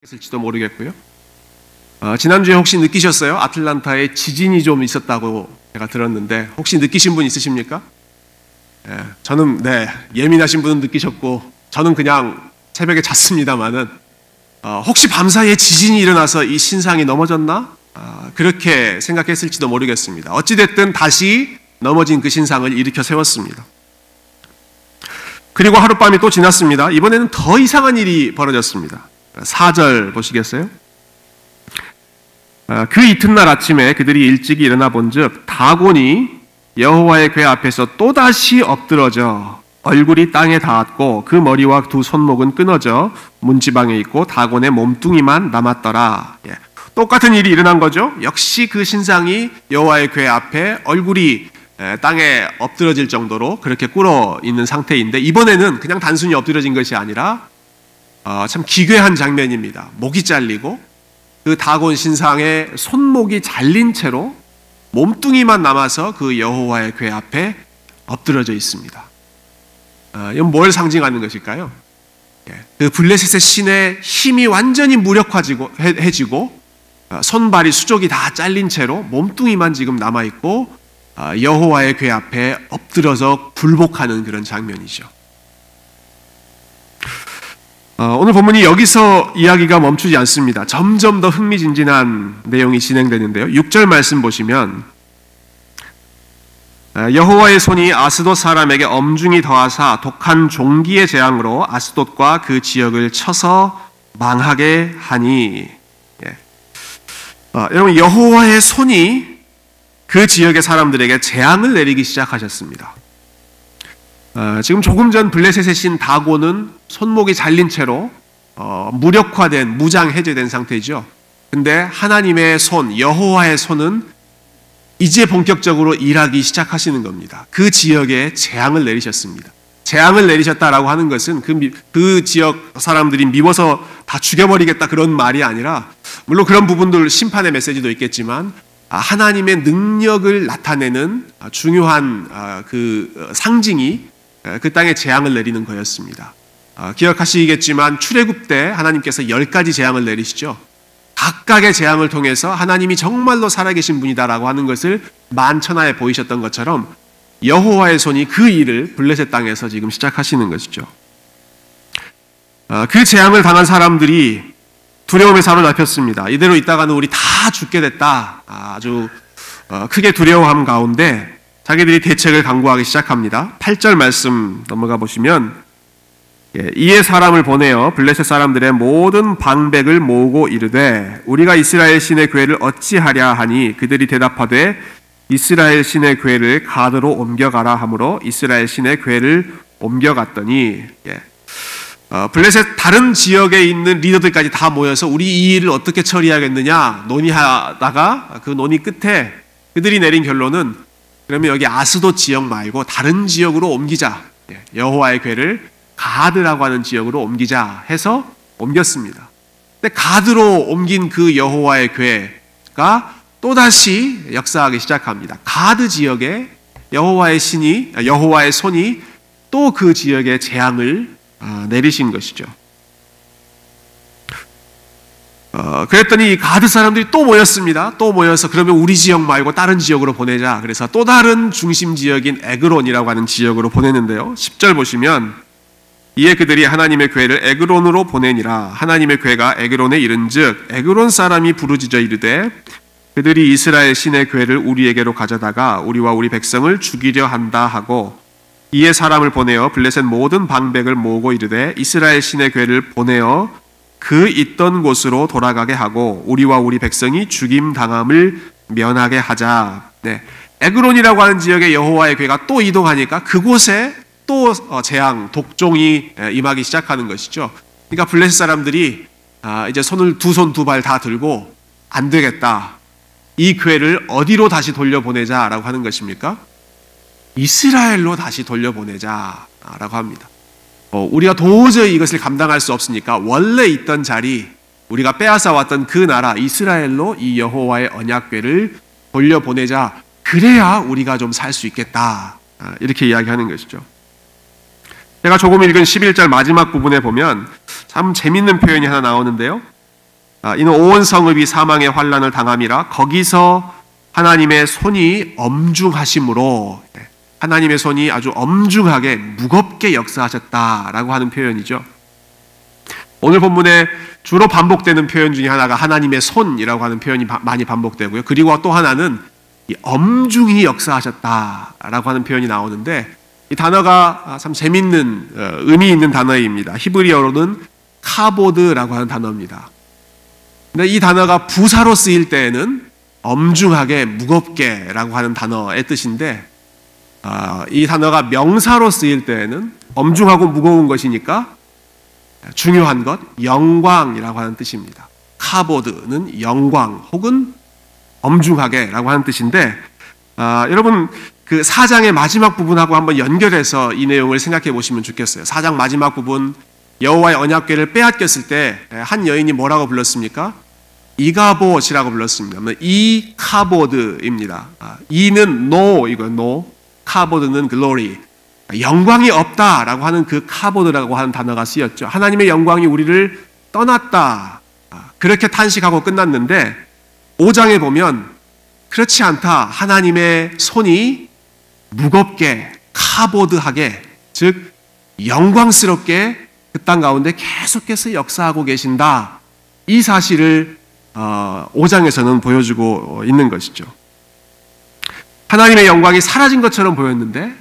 있을지도 모르겠고요. 지난주에 혹시 느끼셨어요? 아틀란타에 지진이 좀 있었다고 제가 들었는데 혹시 느끼신 분 있으십니까? 저는 예민하신 분은 느끼셨고 저는 그냥 새벽에 잤습니다만은 혹시 밤사이에 지진이 일어나서 이 신상이 넘어졌나? 그렇게 생각했을지도 모르겠습니다. 어찌됐든 다시 넘어진 그 신상을 일으켜 세웠습니다. 그리고 하룻밤이 또 지났습니다. 이번에는 더 이상한 일이 벌어졌습니다. 4절 보시겠어요? 그 이튿날 아침에 그들이 일찍이 일어나 본즉 다곤이 여호와의 궤 앞에서 또다시 엎드러져 얼굴이 땅에 닿았고 그 머리와 두 손목은 끊어져 문지방에 있고 다곤의 몸뚱이만 남았더라. 똑같은 일이 일어난 거죠. 역시 그 신상이 여호와의 궤 앞에 얼굴이 땅에 엎드러질 정도로 그렇게 꿇어 있는 상태인데 이번에는 그냥 단순히 엎드러진 것이 아니라 참 기괴한 장면입니다. 목이 잘리고 그 다곤 신상의 손목이 잘린 채로 몸뚱이만 남아서 그 여호와의 궤 앞에 엎드러져 있습니다. 이건 뭘 상징하는 것일까요? 그 블레셋의 신의 힘이 완전히 무력화해지고 손발이 수족이 다 잘린 채로 몸뚱이만 지금 남아있고 여호와의 궤 앞에 엎드려서 굴복하는 그런 장면이죠. 오늘 본문이 여기서 이야기가 멈추지 않습니다. 점점 더 흥미진진한 내용이 진행되는데요. 6절 말씀 보시면 여호와의 손이 아스돗 사람에게 엄중히 더하사 독한 종기의 재앙으로 아스돗과 그 지역을 쳐서 망하게 하니 여러분 여호와의 손이 그 지역의 사람들에게 재앙을 내리기 시작하셨습니다. 지금 조금 전 블레셋의 신 다곤은 손목이 잘린 채로 무력화된 무장 해제된 상태죠. 근데 하나님의 손, 여호와의 손은 이제 본격적으로 일하기 시작하시는 겁니다. 그 지역에 재앙을 내리셨습니다. 재앙을 내리셨다라고 하는 것은 그 지역 사람들이 미워서 다 죽여버리겠다 그런 말이 아니라 물론 그런 부분들 심판의 메시지도 있겠지만 하나님의 능력을 나타내는 중요한 그 상징이 그 땅에 재앙을 내리는 거였습니다. 기억하시겠지만 출애굽 때 하나님께서 10가지 재앙을 내리시죠. 각각의 재앙을 통해서 하나님이 정말로 살아계신 분이다라고 하는 것을 만천하에 보이셨던 것처럼 여호와의 손이 그 일을 블레셋 땅에서 지금 시작하시는 것이죠. 그 재앙을 당한 사람들이 두려움에 사로잡혔습니다. 이대로 있다가는 우리 다 죽게 됐다. 아주 크게 두려워함 가운데 자기들이 대책을 강구하기 시작합니다. 8절 말씀 넘어가 보시면 이에 사람을 보내어 블레셋 사람들의 모든 방백을 모으고 이르되 우리가 이스라엘 신의 궤를 어찌하랴 하니 그들이 대답하되 이스라엘 신의 궤를 가드로 옮겨가라 하므로 이스라엘 신의 궤를 옮겨갔더니 블레셋 다른 지역에 있는 리더들까지 다 모여서 우리 이 일을 어떻게 처리하겠느냐 논의하다가 그 논의 끝에 그들이 내린 결론은 그러면 여기 아스돗 지역 말고 다른 지역으로 옮기자. 여호와의 궤를 가드라고 하는 지역으로 옮기자 해서 옮겼습니다. 근데 가드로 옮긴 그 여호와의 궤가 또다시 역사하기 시작합니다. 가드 지역에 여호와의 손이 또 그 지역에 재앙을 내리신 것이죠. 그랬더니 가드 사람들이 또 모였습니다. 또 모여서 그러면 우리 지역 말고 다른 지역으로 보내자. 그래서 또 다른 중심 지역인 에그론이라고 하는 지역으로 보내는데요. 10절 보시면 이에 그들이 하나님의 궤를 에그론으로 보내니라. 하나님의 궤가 에그론에 이른즉 에그론 사람이 부르짖어 이르되 그들이 이스라엘 신의 궤를 우리에게로 가져다가 우리와 우리 백성을 죽이려 한다 하고 이에 사람을 보내어 블레셋 모든 방백을 모으고 이르되 이스라엘 신의 궤를 보내어 그 있던 곳으로 돌아가게 하고 우리와 우리 백성이 죽임 당함을 면하게 하자. 에그론이라고 하는 지역에 여호와의 궤가 또 이동하니까 그곳에 또 재앙, 독종이 임하기 시작하는 것이죠. 그러니까 블레셋 사람들이 이제 두 손 두 발 다 들고 안 되겠다. 이 궤를 어디로 다시 돌려보내자라고 하는 것입니까? 이스라엘로 다시 돌려보내자라고 합니다. 우리가 도저히 이것을 감당할 수 없으니까 원래 있던 자리, 우리가 빼앗아 왔던 그 나라 이스라엘로 이 여호와의 언약궤를 돌려보내자. 그래야 우리가 좀 살 수 있겠다. 이렇게 이야기하는 것이죠. 제가 조금 읽은 11절 마지막 부분에 보면 참 재밌는 표현이 하나 나오는데요. 이는 온 성읍이 사망의 환난을 당함이라. 거기서 하나님의 손이 엄중하심으로, 하나님의 손이 아주 엄중하게 무겁게 역사하셨다라고 하는 표현이죠. 오늘 본문에 주로 반복되는 표현 중에 하나가 하나님의 손이라고 하는 표현이 많이 반복되고요. 그리고 또 하나는 엄중히 역사하셨다라고 하는 표현이 나오는데, 이 단어가 참 재밌는 의미 있는 단어입니다. 히브리어로는 카보드라고 하는 단어입니다. 근데 이 단어가 부사로 쓰일 때에는 엄중하게 무겁게라고 하는 단어의 뜻인데, 이 단어가 명사로 쓰일 때에는 엄중하고 무거운 것이니까 중요한 것, 영광이라고 하는 뜻입니다. 카보드는 영광 혹은 엄중하게라고 하는 뜻인데, 여러분 그 4장의 마지막 부분하고 한번 연결해서 이 내용을 생각해 보시면 좋겠어요. 4장 마지막 부분, 여호와의 언약궤를 빼앗겼을 때 한 여인이 뭐라고 불렀습니까? 이가봇이라고 불렀습니다. 이 카보드입니다. 이는 no 이거 no, 카보드는 glory, 영광이 없다라고 하는 그 카보드라고 하는 단어가 쓰였죠. 하나님의 영광이 우리를 떠났다, 그렇게 탄식하고 끝났는데 5장에 보면 그렇지 않다. 하나님의 손이 무겁게 카보드하게, 즉 영광스럽게 그 땅 가운데 계속해서 역사하고 계신다. 이 사실을 5장에서는 보여주고 있는 것이죠. 하나님의 영광이 사라진 것처럼 보였는데,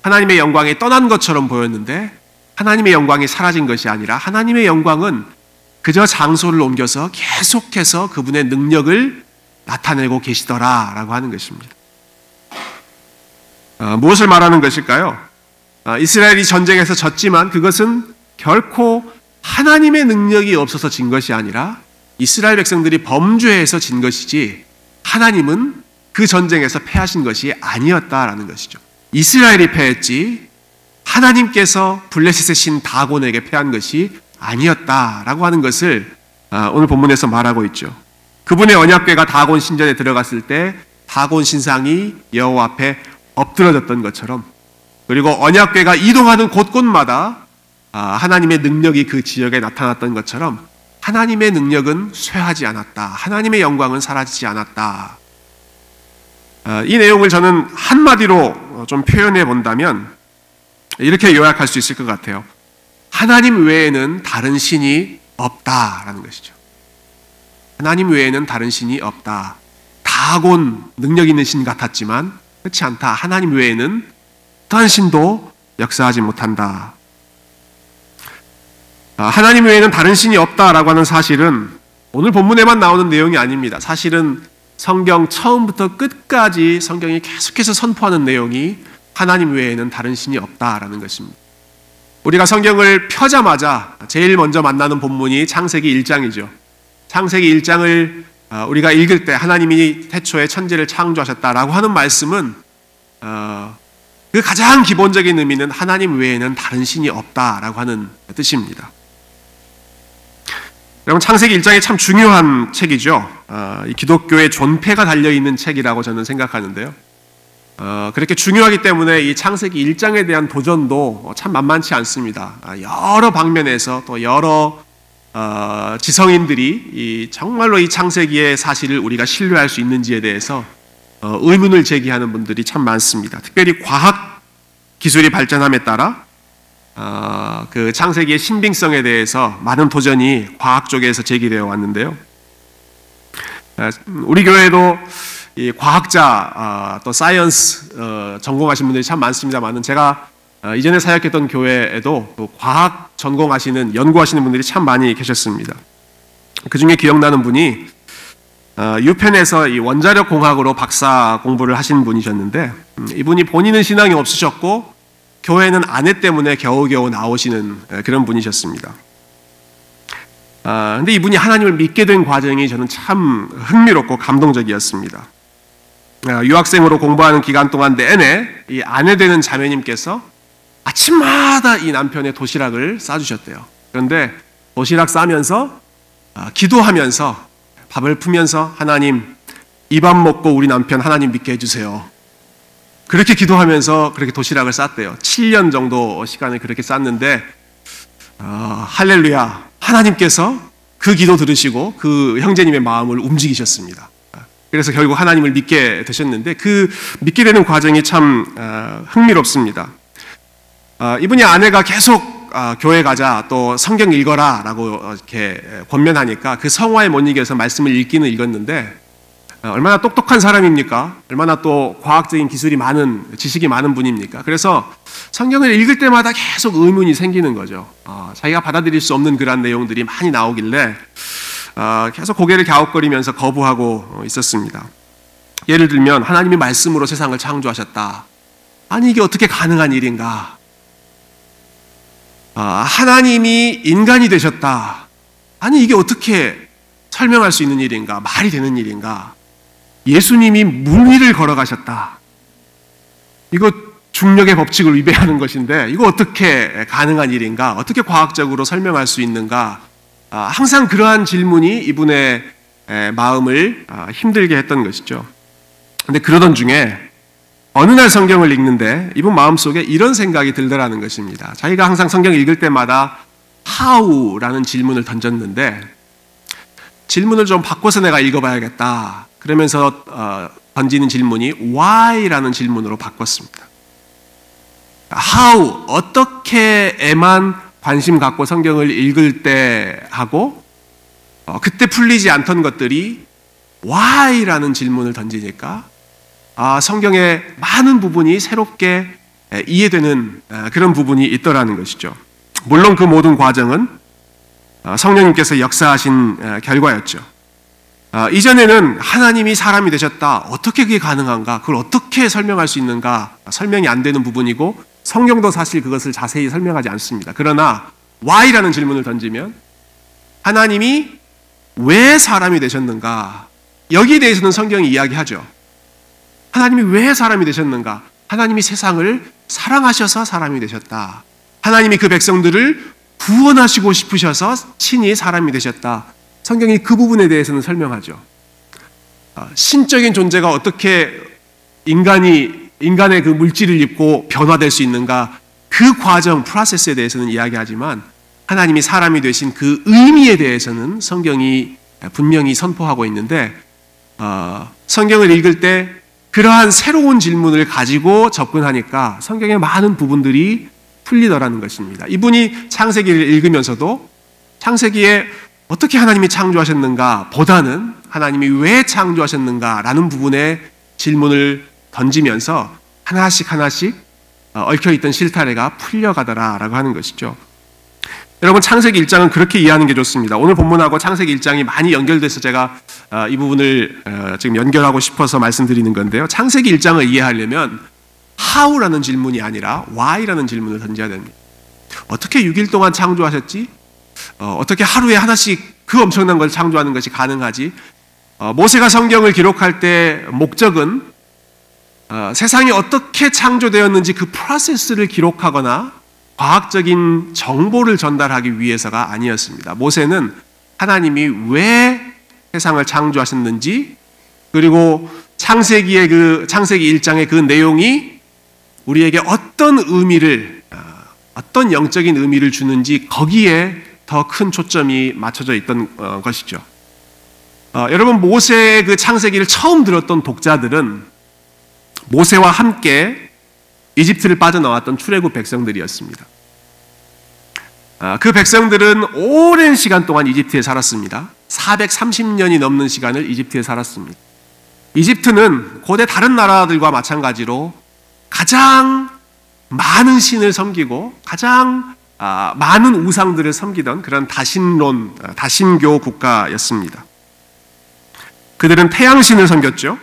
하나님의 영광이 떠난 것처럼 보였는데, 하나님의 영광이 사라진 것이 아니라 하나님의 영광은 그저 장소를 옮겨서 계속해서 그분의 능력을 나타내고 계시더라라고 하는 것입니다. 무엇을 말하는 것일까요? 이스라엘이 전쟁에서 졌지만 그것은 결코 하나님의 능력이 없어서 진 것이 아니라 이스라엘 백성들이 범죄해서 진 것이지, 하나님은 그 전쟁에서 패하신 것이 아니었다라는 것이죠. 이스라엘이 패했지 하나님께서 블레셋의 신 다곤에게 패한 것이 아니었다라고 하는 것을 오늘 본문에서 말하고 있죠. 그분의 언약궤가 다곤 신전에 들어갔을 때 다곤 신상이 여호와 앞에 엎드러졌던 것처럼, 그리고 언약궤가 이동하는 곳곳마다 하나님의 능력이 그 지역에 나타났던 것처럼 하나님의 능력은 쇠하지 않았다. 하나님의 영광은 사라지지 않았다. 이 내용을 저는 한마디로 좀 표현해 본다면 이렇게 요약할 수 있을 것 같아요. 하나님 외에는 다른 신이 없다라는 것이죠. 하나님 외에는 다른 신이 없다. 다곤 능력 있는 신 같았지만 그렇지 않다. 하나님 외에는 어떠한 신도 역사하지 못한다. 하나님 외에는 다른 신이 없다라고 하는 사실은 오늘 본문에만 나오는 내용이 아닙니다. 사실은 성경 처음부터 끝까지 성경이 계속해서 선포하는 내용이 하나님 외에는 다른 신이 없다라는 것입니다. 우리가 성경을 펴자마자 제일 먼저 만나는 본문이 창세기 1장이죠. 창세기 1장을 우리가 읽을 때 하나님이 태초에 천지를 창조하셨다라고 하는 말씀은 그 가장 기본적인 의미는 하나님 외에는 다른 신이 없다라고 하는 뜻입니다. 여러분, 창세기 1장이 참 중요한 책이죠. 이 기독교의 존폐가 달려있는 책이라고 저는 생각하는데요. 그렇게 중요하기 때문에 이 창세기 1장에 대한 도전도 참 만만치 않습니다. 여러 방면에서 또 여러 지성인들이 정말로 이 창세기의 사실을 우리가 신뢰할 수 있는지에 대해서 의문을 제기하는 분들이 참 많습니다. 특별히 과학 기술이 발전함에 따라 그 창세기의 신빙성에 대해서 많은 도전이 과학 쪽에서 제기되어 왔는데요. 우리 교회도 이 과학자 또 사이언스 전공하신 분들이 참 많습니다만은, 제가 이전에 사역했던 교회에도 과학 전공하시는, 연구하시는 분들이 참 많이 계셨습니다. 그 중에 기억나는 분이 유펜에서 이 원자력 공학으로 박사 공부를 하신 분이셨는데, 이분이 본인은 신앙이 없으셨고 교회는 아내 때문에 겨우겨우 나오시는 그런 분이셨습니다. 근데 이분이 하나님을 믿게 된 과정이 저는 참 흥미롭고 감동적이었습니다. 유학생으로 공부하는 기간 동안 내내 이 아내 되는 자매님께서 아침마다 이 남편의 도시락을 싸주셨대요. 그런데 도시락 싸면서 기도하면서 밥을 푸면서, 하나님, 이 밥 먹고 우리 남편 하나님 믿게 해주세요. 그렇게 기도하면서 그렇게 도시락을 쌌대요. 7년 정도 시간을 그렇게 쌌는데 할렐루야, 하나님께서 그 기도 들으시고 그 형제님의 마음을 움직이셨습니다. 그래서 결국 하나님을 믿게 되셨는데 그 믿게 되는 과정이 참 흥미롭습니다. 이분이 아내가 계속 교회 가자 또 성경 읽어라 라고 이렇게 권면하니까 그 성화에 못 이겨서 말씀을 읽기는 읽었는데 얼마나 똑똑한 사람입니까? 얼마나 또 과학적인 기술이 많은, 지식이 많은 분입니까? 그래서 성경을 읽을 때마다 계속 의문이 생기는 거죠. 자기가 받아들일 수 없는 그런 내용들이 많이 나오길래 계속 고개를 갸웃거리면서 거부하고 있었습니다. 예를 들면 하나님이 말씀으로 세상을 창조하셨다. 아니 이게 어떻게 가능한 일인가? 하나님이 인간이 되셨다. 아니 이게 어떻게 설명할 수 있는 일인가? 말이 되는 일인가? 예수님이 물 위를 걸어가셨다. 이거 중력의 법칙을 위배하는 것인데 이거 어떻게 가능한 일인가? 어떻게 과학적으로 설명할 수 있는가? 항상 그러한 질문이 이분의 마음을 힘들게 했던 것이죠. 근데 그러던 중에 어느 날 성경을 읽는데 이분 마음속에 이런 생각이 들더라는 것입니다. 자기가 항상 성경 읽을 때마다 how라는 질문을 던졌는데 질문을 좀 바꿔서 내가 읽어봐야겠다. 그러면서 던지는 질문이 why라는 질문으로 바꿨습니다. how, 어떻게에만 관심 갖고 성경을 읽을 때 하고 그때 풀리지 않던 것들이 why라는 질문을 던지니까 성경의 많은 부분이 새롭게 이해되는 그런 부분이 있더라는 것이죠. 물론 그 모든 과정은 성령님께서 역사하신 결과였죠. 이전에는 하나님이 사람이 되셨다. 어떻게 그게 가능한가? 그걸 어떻게 설명할 수 있는가? 설명이 안 되는 부분이고 성경도 사실 그것을 자세히 설명하지 않습니다. 그러나 why라는 질문을 던지면 하나님이 왜 사람이 되셨는가? 여기에 대해서는 성경이 이야기하죠. 하나님이 왜 사람이 되셨는가? 하나님이 세상을 사랑하셔서 사람이 되셨다. 하나님이 그 백성들을 구원하시고 싶으셔서 친히 사람이 되셨다. 성경이 그 부분에 대해서는 설명하죠. 신적인 존재가 어떻게 인간의 그 물질을 입고 변화될 수 있는가? 그 과정, 프로세스에 대해서는 이야기하지만 하나님이 사람이 되신 그 의미에 대해서는 성경이 분명히 선포하고 있는데 성경을 읽을 때 그러한 새로운 질문을 가지고 접근하니까 성경의 많은 부분들이 풀리더라는 것입니다. 이분이 창세기를 읽으면서도 창세기에 어떻게 하나님이 창조하셨는가 보다는 하나님이 왜 창조하셨는가 라는 부분에 질문을 던지면서 하나씩 얽혀있던 실타래가 풀려가더라라고 하는 것이죠. 여러분 창세기 1장은 그렇게 이해하는 게 좋습니다. 오늘 본문하고 창세기 1장이 많이 연결돼서 제가 이 부분을 지금 연결하고 싶어서 말씀드리는 건데요. 창세기 1장을 이해하려면 how라는 질문이 아니라 why라는 질문을 던져야 됩니다. 어떻게 6일 동안 창조하셨지? 어떻게 하루에 하나씩 그 엄청난 걸 창조하는 것이 가능하지? 모세가 성경을 기록할 때 목적은 세상이 어떻게 창조되었는지 그 프로세스를 기록하거나 과학적인 정보를 전달하기 위해서가 아니었습니다. 모세는 하나님이 왜 세상을 창조하셨는지 그리고 창세기 1장의 그 내용이 우리에게 어떤 의미를 어떤 영적인 의미를 주는지 거기에 더 큰 초점이 맞춰져 있던 것이죠. 여러분 모세의 그 창세기를 처음 들었던 독자들은 모세와 함께 이집트를 빠져나왔던 출애굽 백성들이었습니다. 그 백성들은 오랜 시간 동안 이집트에 살았습니다. 430년이 넘는 시간을 이집트에 살았습니다. 이집트는 고대 다른 나라들과 마찬가지로 가장 많은 신을 섬기고 가장 많은 우상들을 섬기던 그런 다신교 국가였습니다. 그들은 태양신을 섬겼죠.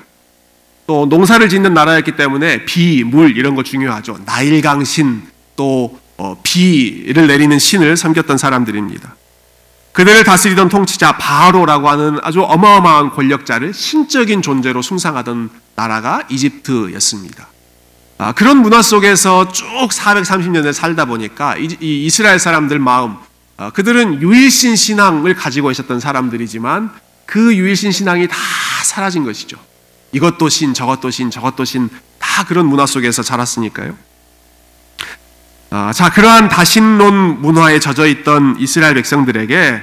또 농사를 짓는 나라였기 때문에 비, 물 이런 거 중요하죠. 나일강신 또 비를 내리는 신을 섬겼던 사람들입니다. 그들을 다스리던 통치자 바로라고 하는 아주 어마어마한 권력자를 신적인 존재로 숭상하던 나라가 이집트였습니다. 그런 문화 속에서 쭉 430년을 살다 보니까 이 이스라엘 사람들 마음, 그들은 유일신 신앙을 가지고 있었던 사람들이지만 그 유일신 신앙이 다 사라진 것이죠. 이것도 신, 저것도 신, 저것도 신, 다 그런 문화 속에서 자랐으니까요. 그러한 다신론 문화에 젖어 있던 이스라엘 백성들에게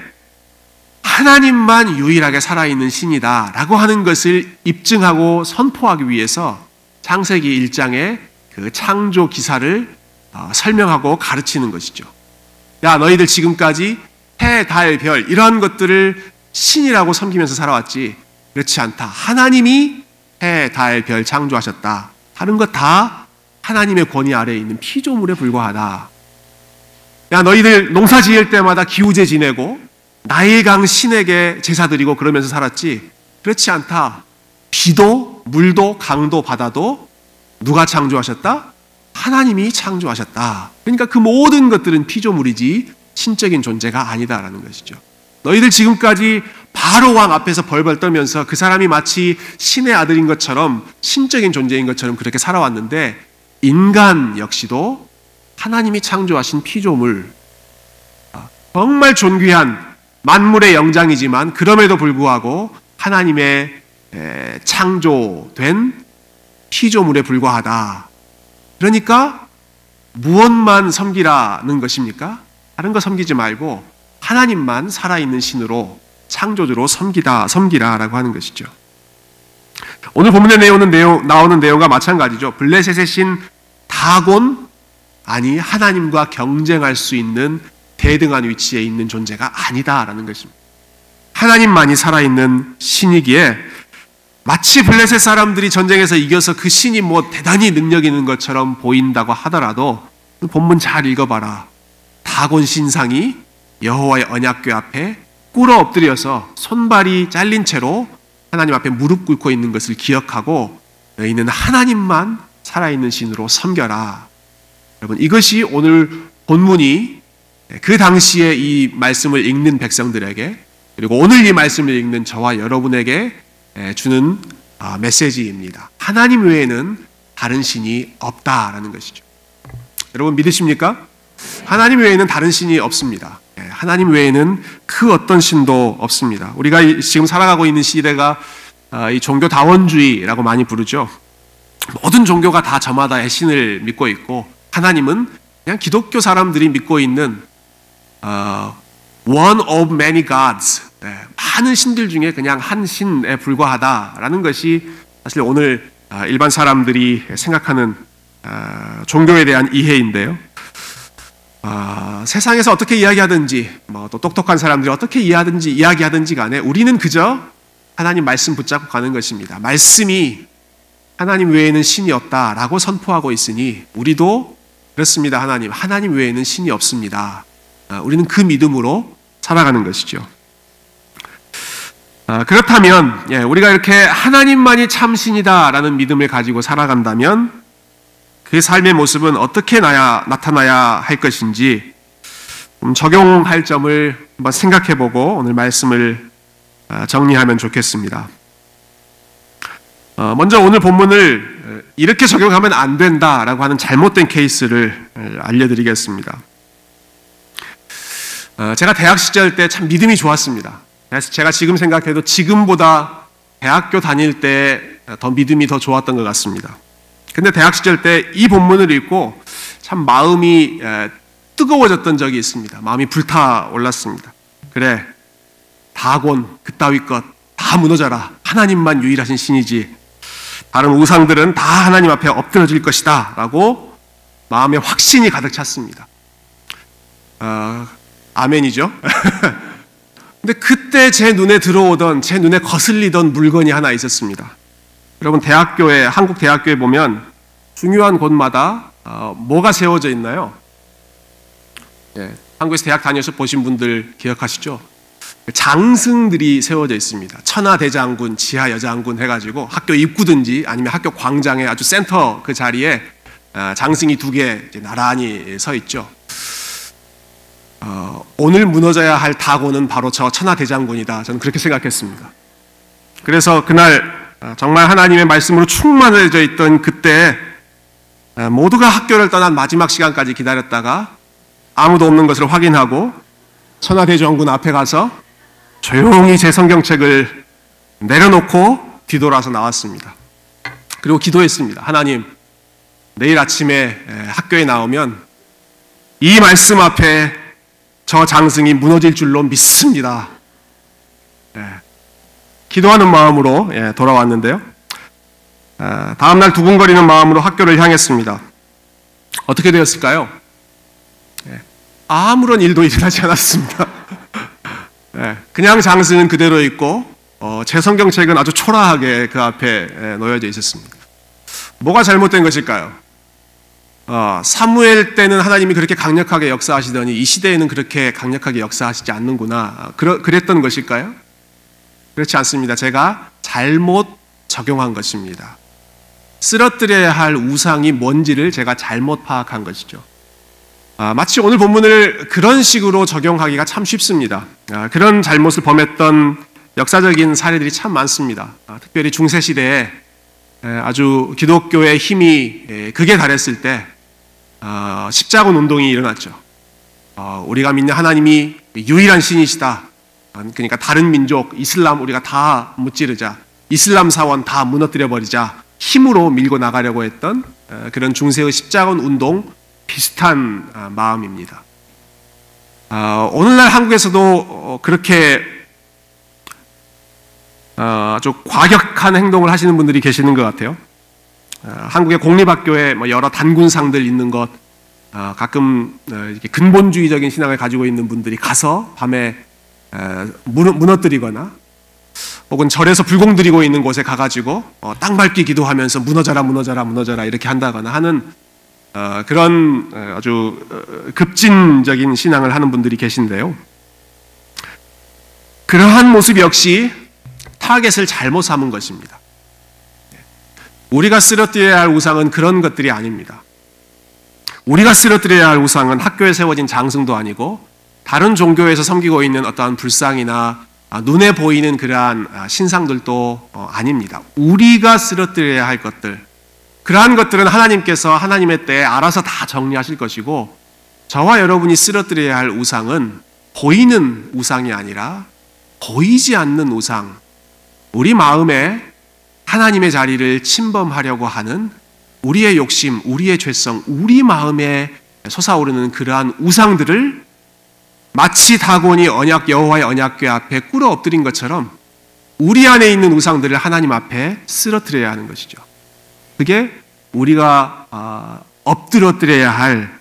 하나님만 유일하게 살아있는 신이다라고 하는 것을 입증하고 선포하기 위해서 창세기 1장의 그 창조 기사를 설명하고 가르치는 것이죠. 야, 너희들 지금까지 해, 달, 별 이러한 것들을 신이라고 섬기면서 살아왔지. 그렇지 않다. 하나님이 해, 달, 별 창조하셨다. 다른 것 다 하나님의 권위 아래에 있는 피조물에 불과하다. 야, 너희들 농사 지을 때마다 기우제 지내고 나일강 신에게 제사 드리고 그러면서 살았지. 그렇지 않다. 비도, 물도, 강도, 바다도 누가 창조하셨다? 하나님이 창조하셨다. 그러니까 그 모든 것들은 피조물이지 신적인 존재가 아니다라는 것이죠. 너희들 지금까지 바로 왕 앞에서 벌벌 떨면서 그 사람이 마치 신의 아들인 것처럼 신적인 존재인 것처럼 그렇게 살아왔는데, 인간 역시도 하나님이 창조하신 피조물, 정말 존귀한 만물의 영장이지만 그럼에도 불구하고 하나님의 창조된 피조물에 불과하다. 그러니까 무엇만 섬기라는 것입니까? 다른 거 섬기지 말고 하나님만 살아있는 신으로 창조주로 섬기라라고 하는 것이죠. 오늘 본문에 나오는 내용과 마찬가지죠. 블레셋의 신 다곤, 아니 하나님과 경쟁할 수 있는 대등한 위치에 있는 존재가 아니다라는 것입니다. 하나님만이 살아있는 신이기에 마치 블레셋 사람들이 전쟁에서 이겨서 그 신이 뭐 대단히 능력 있는 것처럼 보인다고 하더라도 본문 잘 읽어봐라. 다곤 신상이 여호와의 언약궤 앞에 꿇어 엎드려서 손발이 잘린 채로 하나님 앞에 무릎 꿇고 있는 것을 기억하고 너희는 하나님만 살아있는 신으로 섬겨라. 여러분, 이것이 오늘 본문이 그 당시에 이 말씀을 읽는 백성들에게, 그리고 오늘 이 말씀을 읽는 저와 여러분에게 주는 메시지입니다. 하나님 외에는 다른 신이 없다라는 것이죠. 여러분 믿으십니까? 하나님 외에는 다른 신이 없습니다. 하나님 외에는 그 어떤 신도 없습니다. 우리가 지금 살아가고 있는 시대가 이 종교 다원주의라고 많이 부르죠. 모든 종교가 다 저마다의 신을 믿고 있고, 하나님은 그냥 기독교 사람들이 믿고 있는 one of many gods, 많은 신들 중에 그냥 한 신에 불과하다라는 것이 사실 오늘 일반 사람들이 생각하는 종교에 대한 이해인데요. 세상에서 어떻게 이야기하든지, 또 똑똑한 사람들이 어떻게 이야기하든지 간에 우리는 그저 하나님 말씀 붙잡고 가는 것입니다. 말씀이 하나님 외에는 신이 없다라고 선포하고 있으니 우리도 그렇습니다. 하나님 외에는 신이 없습니다. 우리는 그 믿음으로 살아가는 것이죠. 그렇다면 우리가 이렇게 하나님만이 참 신이다라는 믿음을 가지고 살아간다면 그 삶의 모습은 어떻게 나타나야 할 것인지 적용할 점을 한번 생각해보고 오늘 말씀을 정리하면 좋겠습니다. 먼저 오늘 본문을 이렇게 적용하면 안 된다라고 하는 잘못된 케이스를 알려드리겠습니다. 제가 대학 시절 때 참 믿음이 좋았습니다. 제가 지금 생각해도 지금보다 대학교 다닐 때 더 믿음이 더 좋았던 것 같습니다. 근데 대학 시절 때 이 본문을 읽고 참 마음이 뜨거워졌던 적이 있습니다. 마음이 불타올랐습니다. 그래, 다곤 그따위 것 다 무너져라. 하나님만 유일하신 신이지. 다른 우상들은 다 하나님 앞에 엎드러질 것이다 라고 마음에 확신이 가득 찼습니다. 아멘이죠. 근데 그때 제 눈에 들어오던, 제 눈에 거슬리던 물건이 하나 있었습니다. 여러분, 한국 대학교에 보면 중요한 곳마다 뭐가 세워져 있나요? 한국에서 대학 다녀서 보신 분들 기억하시죠? 장승들이 세워져 있습니다. 천하대장군, 지하여장군 해가지고 학교 입구든지 아니면 학교 광장의 아주 센터 그 자리에 장승이 2개 나란히 서 있죠. 오늘 무너져야 할 다곤은 바로 저 천하대장군이다. 저는 그렇게 생각했습니다. 그래서 그날 정말 하나님의 말씀으로 충만해져 있던 그때 모두가 학교를 떠난 마지막 시간까지 기다렸다가 아무도 없는 것을 확인하고 천하대장군 앞에 가서 조용히 제 성경책을 내려놓고 뒤돌아서 나왔습니다. 그리고 기도했습니다. 하나님, 내일 아침에 학교에 나오면 이 말씀 앞에 저 장승이 무너질 줄로 믿습니다. 기도하는 마음으로 돌아왔는데요. 다음날 두근거리는 마음으로 학교를 향했습니다. 어떻게 되었을까요? 아무런 일도 일어나지 않았습니다. 그냥 장승은 그대로 있고 제 성경책은 아주 초라하게 그 앞에 놓여져 있었습니다. 뭐가 잘못된 것일까요? 사무엘 때는 하나님이 그렇게 강력하게 역사하시더니 이 시대에는 그렇게 강력하게 역사하시지 않는구나. 그랬던 것일까요? 그렇지 않습니다. 제가 잘못 적용한 것입니다. 쓰러뜨려야 할 우상이 뭔지를 제가 잘못 파악한 것이죠. 마치 오늘 본문을 그런 식으로 적용하기가 참 쉽습니다. 그런 잘못을 범했던 역사적인 사례들이 참 많습니다. 특별히 중세시대에 아주 기독교의 힘이 극에 달했을 때 십자군 운동이 일어났죠. 우리가 믿는 하나님이 유일한 신이시다. 그러니까 다른 민족, 이슬람 우리가 다 무찌르자. 이슬람 사원 다 무너뜨려버리자. 힘으로 밀고 나가려고 했던 그런 중세의 십자군 운동 비슷한 마음입니다. 오늘날 한국에서도 그렇게 아주 과격한 행동을 하시는 분들이 계시는 것 같아요. 한국의 공립학교에 여러 단군상들 있는 것, 가끔 이렇게 근본주의적인 신앙을 가지고 있는 분들이 가서 밤에 무너뜨리거나 혹은 절에서 불공 드리고 있는 곳에 가가지고 땅 밟기 기도하면서 무너져라 무너져라 무너져라 이렇게 한다거나 하는 그런 아주 급진적인 신앙을 하는 분들이 계신데요. 그러한 모습 역시 타겟을 잘못 삼은 것입니다. 우리가 쓰러뜨려야 할 우상은 그런 것들이 아닙니다. 우리가 쓰러뜨려야 할 우상은 학교에 세워진 장승도 아니고 다른 종교에서 섬기고 있는 어떠한 불상이나 눈에 보이는 그러한 신상들도 아닙니다. 우리가 쓰러뜨려야 할 것들, 그러한 것들은 하나님께서 하나님의 때에 알아서 다 정리하실 것이고 저와 여러분이 쓰러뜨려야 할 우상은 보이는 우상이 아니라 보이지 않는 우상, 우리 마음에 하나님의 자리를 침범하려고 하는 우리의 욕심, 우리의 죄성, 우리 마음에 솟아오르는 그러한 우상들을 마치 다곤이 여호와의 언약궤 앞에 꿇어 엎드린 것처럼 우리 안에 있는 우상들을 하나님 앞에 쓰러뜨려야 하는 것이죠. 그게 우리가 엎드려야 할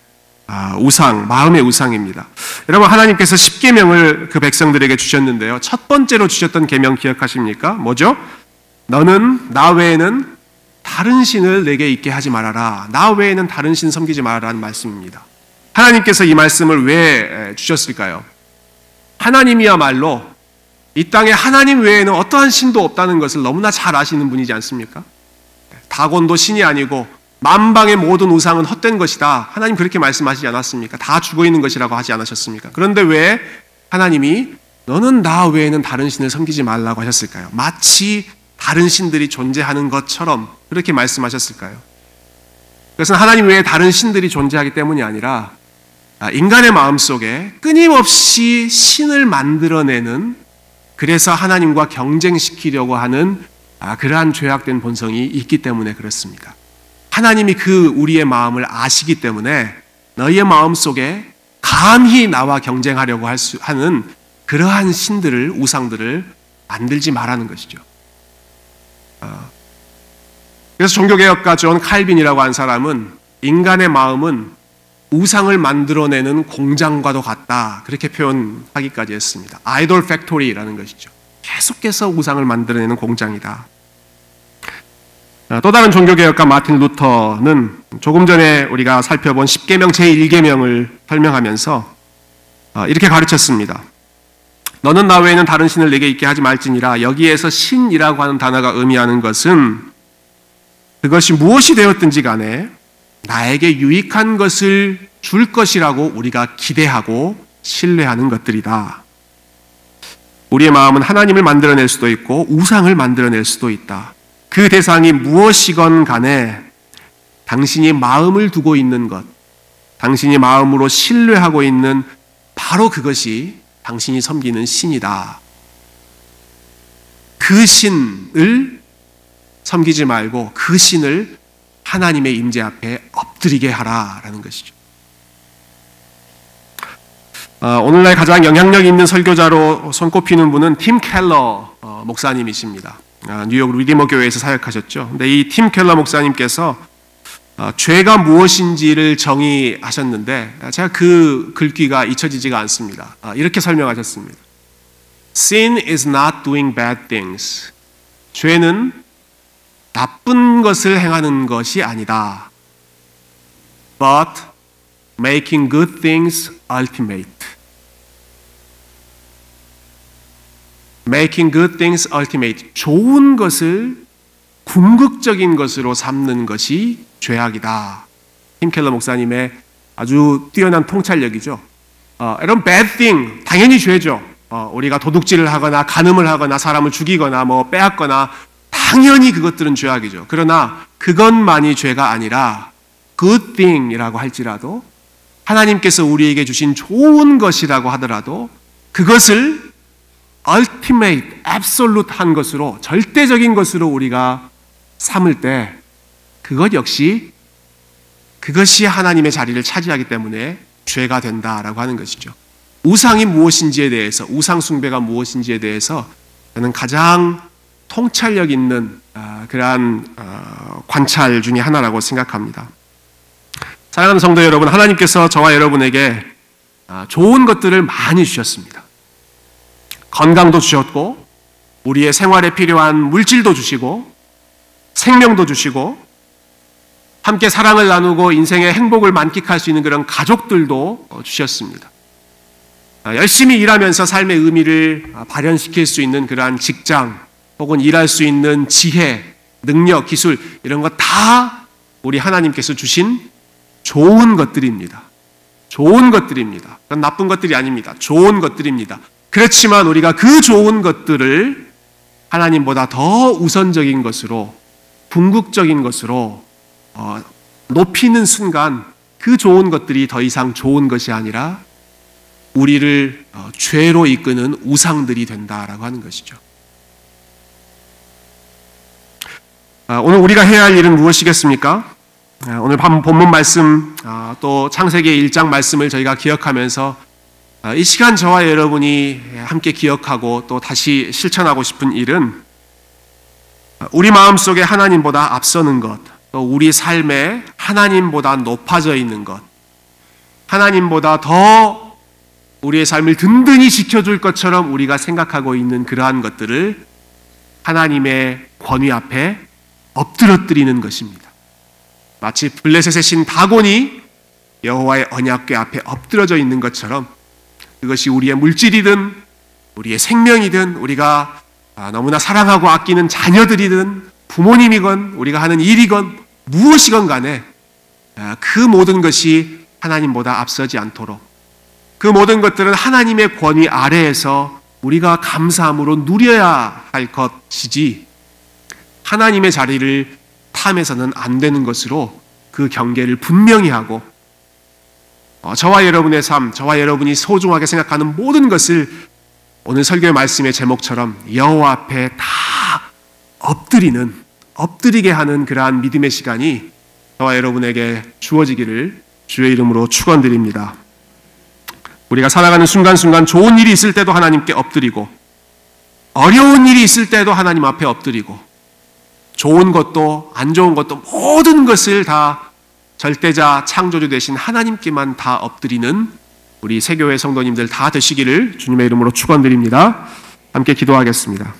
우상, 마음의 우상입니다. 여러분, 하나님께서 10계명을 그 백성들에게 주셨는데요. 첫 번째로 주셨던 계명 기억하십니까? 뭐죠? 너는 나 외에는 다른 신을 내게 있게 하지 말아라. 나 외에는 다른 신 섬기지 말아라는 말씀입니다. 하나님께서 이 말씀을 왜 주셨을까요? 하나님이야말로 이 땅에 하나님 외에는 어떠한 신도 없다는 것을 너무나 잘 아시는 분이지 않습니까? 다곤도 신이 아니고 만방의 모든 우상은 헛된 것이다. 하나님 그렇게 말씀하시지 않았습니까? 다 죽어 있는 것이라고 하지 않으셨습니까? 그런데 왜 하나님이 너는 나 외에는 다른 신을 섬기지 말라고 하셨을까요? 마치 다른 신들이 존재하는 것처럼 그렇게 말씀하셨을까요? 그것은 하나님 외에 다른 신들이 존재하기 때문이 아니라 인간의 마음속에 끊임없이 신을 만들어내는, 그래서 하나님과 경쟁시키려고 하는 그러한 죄악된 본성이 있기 때문에 그렇습니다. 하나님이 그 우리의 마음을 아시기 때문에 너희의 마음속에 감히 나와 경쟁하려고 하는 그러한 신들을, 우상들을 만들지 말라는 것이죠. 그래서 종교개혁가 존 칼빈이라고 한 사람은 인간의 마음은 우상을 만들어내는 공장과도 같다, 그렇게 표현하기까지 했습니다. 아이돌 팩토리라는 것이죠. 계속해서 우상을 만들어내는 공장이다. 또 다른 종교개혁가 마틴 루터는 조금 전에 우리가 살펴본 10계명 제1계명을 설명하면서 이렇게 가르쳤습니다. 너는 나 외에는 다른 신을 내게 있게 하지 말지니라. 여기에서 신이라고 하는 단어가 의미하는 것은 그것이 무엇이 되었든지 간에 나에게 유익한 것을 줄 것이라고 우리가 기대하고 신뢰하는 것들이다. 우리의 마음은 하나님을 만들어낼 수도 있고 우상을 만들어낼 수도 있다. 그 대상이 무엇이건 간에 당신이 마음을 두고 있는 것, 당신이 마음으로 신뢰하고 있는 바로 그것이 당신이 섬기는 신이다. 그 신을 섬기지 말고 그 신을 하나님의 임재 앞에 엎드리게 하라라는 것이죠. 오늘날 가장 영향력 있는 설교자로 손꼽히는 분은 팀 켈러 목사님이십니다. 뉴욕 리디머 교회에서 사역하셨죠. 근데 이 팀 켈러 목사님께서 죄가 무엇인지를 정의하셨는데 제가 그 글귀가 잊혀지지가 않습니다. 이렇게 설명하셨습니다. Sin is not doing bad things. 죄는 나쁜 것을 행하는 것이 아니다. But making good things ultimate. Making good things ultimate. 좋은 것을 궁극적인 것으로 삼는 것이 죄악이다. 팀 켈러 목사님의 아주 뛰어난 통찰력이죠. 이런 bad thing, 당연히 죄죠. 우리가 도둑질을 하거나 간음을 하거나 사람을 죽이거나 빼앗거나 당연히 그것들은 죄악이죠. 그러나 그것만이 죄가 아니라 good thing이라고 할지라도 하나님께서 우리에게 주신 좋은 것이라고 하더라도 그것을 ultimate, absolute 한 것으로 절대적인 것으로 우리가 삼을 때 그것 역시 그것이 하나님의 자리를 차지하기 때문에 죄가 된다라고 하는 것이죠. 우상이 무엇인지에 대해서, 우상 숭배가 무엇인지에 대해서 저는 가장 통찰력 있는 그러한 관찰 중에 하나라고 생각합니다. 사랑하는 성도 여러분, 하나님께서 저와 여러분에게 좋은 것들을 많이 주셨습니다. 건강도 주셨고 우리의 생활에 필요한 물질도 주시고 생명도 주시고 함께 사랑을 나누고 인생의 행복을 만끽할 수 있는 그런 가족들도 주셨습니다. 열심히 일하면서 삶의 의미를 발현시킬 수 있는 그러한 직장 혹은 일할 수 있는 지혜, 능력, 기술 이런 것 다 우리 하나님께서 주신 좋은 것들입니다. 좋은 것들입니다. 그건 나쁜 것들이 아닙니다. 좋은 것들입니다. 그렇지만 우리가 그 좋은 것들을 하나님보다 더 우선적인 것으로 궁극적인 것으로 높이는 순간 그 좋은 것들이 더 이상 좋은 것이 아니라 우리를 죄로 이끄는 우상들이 된다라고 하는 것이죠. 오늘 우리가 해야 할 일은 무엇이겠습니까? 오늘 본문 말씀 또 창세기 1장 말씀을 저희가 기억하면서 이 시간 저와 여러분이 함께 기억하고 또 다시 실천하고 싶은 일은 우리 마음속에 하나님보다 앞서는 것, 또 우리 삶에 하나님보다 높아져 있는 것, 하나님보다 더 우리의 삶을 든든히 지켜줄 것처럼 우리가 생각하고 있는 그러한 것들을 하나님의 권위 앞에 엎드러뜨리는 것입니다. 마치 블레셋의 신 다곤이 여호와의 언약궤 앞에 엎드러져 있는 것처럼 그것이 우리의 물질이든 우리의 생명이든 우리가 너무나 사랑하고 아끼는 자녀들이든 부모님이건 우리가 하는 일이건 무엇이건 간에 그 모든 것이 하나님보다 앞서지 않도록 그 모든 것들은 하나님의 권위 아래에서 우리가 감사함으로 누려야 할 것이지 하나님의 자리를 탐해서는 안 되는 것으로 그 경계를 분명히 하고 저와 여러분의 삶, 저와 여러분이 소중하게 생각하는 모든 것을 오늘 설교의 말씀의 제목처럼 여호와 앞에 다 엎드리게 하는 그러한 믿음의 시간이 저와 여러분에게 주어지기를 주의 이름으로 축원드립니다. 우리가 살아가는 순간순간 좋은 일이 있을 때도 하나님께 엎드리고 어려운 일이 있을 때도 하나님 앞에 엎드리고 좋은 것도 안 좋은 것도 모든 것을 다 절대자 창조주 되신 하나님께만 다 엎드리는 우리 새교회 성도님들 다 되시기를 주님의 이름으로 축원드립니다. 함께 기도하겠습니다.